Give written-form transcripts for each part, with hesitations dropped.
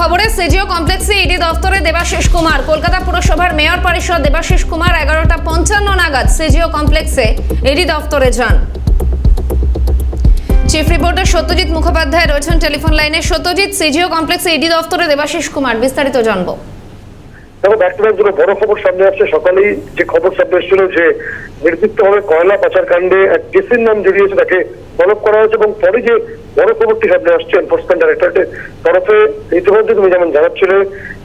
খবরে সিজিও কমপ্লেক্সে ইডি দফতরে দেবাশিস কুমার। কলকাতা পুরসভার মেয়র পরিষদ দেবাশিস কুমার 11:55 নাগাদ সিজিও কমপ্লেক্সে ইডি দফতরে যান। চিফ রিপোর্টার সত্যজিৎ মুখোপাধ্যায় রয়েছেন টেলিফোন লাইনে। সত্যজিৎ, সিজিও কমপ্লেক্সে ইডি দফতরে দেবাশিস কুমার, বিস্তারিত জানবো। দেখো, ব্যাকটেরিয়ার জন্য বড় খবর সামনে আসছে। সকালেই যে খবর সামনে এসেছিল যে নির্দিষ্টভাবে কয়লা পাচার কাণ্ডে এক কেসির নাম জড়িয়েছে, তাকে তলব করা হয়েছে, এবং পরে যে বড় খবরটি সামনে আসছে এনফোর্সমেন্ট ডাইরেক্টরেটের তরফে, ইতিমধ্যে তুমি যেমন জানাচ্ছিলে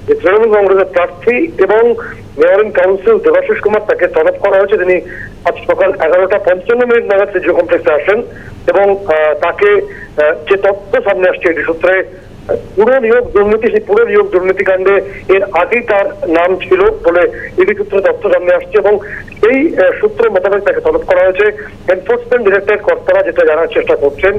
যে তৃণমূল কংগ্রেসের প্রার্থী এবং mayor in council Debashis Kumar, তাকে তলব করা হয়েছে। তিনি আজ সকাল 11:55 নাগাদ সিজিও কমপ্লেক্সে আসেন এবং তাকে যে তথ্য সামনে আসছে এটি সূত্রে, পুরো নিয়োগ দুর্নীতি, সেই পুরো নিয়োগ দুর্নীতি কাণ্ডে এর আগেই তার নাম ছিল বলে ইডি সূত্রে তথ্য সামনে আসছে, এবং এই সূত্র মোতাবেক তাকে তলব করা হয়েছে। এনফোর্সমেন্ট ডিরেক্টরেট কর্তারা যেটা জানার চেষ্টা করছেন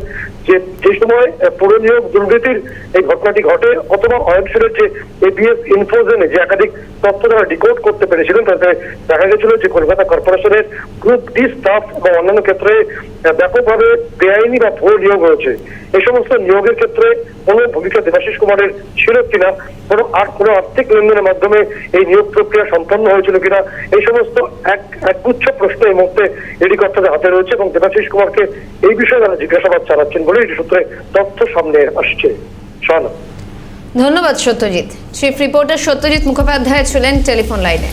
যে সময় পুরো নিয়োগ দুর্নীতির এই ঘটনাটি ঘটে, অথবা অয়নশীলের যে এবিএস ইনফোজেনে যে একাধিক তথ্য তারা ডিকোড করতে পেরেছিলেন, তাতে দেখা গেছিল যে কলকাতা কর্পোরেশনের গ্রুপ ডি স্টাফ এবং অন্যান্য ক্ষেত্রে ব্যাপকভাবে বেআইনি বা ভুয়ো নিয়োগ হয়েছে। এই সমস্ত নিয়োগের ক্ষেত্রে কোনো ভূমিকা দেবাশিস কুমারের ছিল কিনা, কোনো আর্থিক লেনদেনের মাধ্যমে এই নিয়োগ প্রক্রিয়া সম্পন্ন হয়েছিল কিনা, এই সমস্ত একগুচ্ছ প্রশ্ন এই মুহূর্তে ইডি কর্তাদের হাতে রয়েছে, এবং দেবাশিস কুমারকে এই বিষয়ে তারা জিজ্ঞাসাবাদ চালাচ্ছেন বলে এই সূত্রে তথ্য সামনে আসছে। ধন্যবাদ সত্যজিৎ। চিফ রিপোর্টার সত্যজিৎ মুখোপাধ্যায় ছিলেন টেলিফোন লাইনে।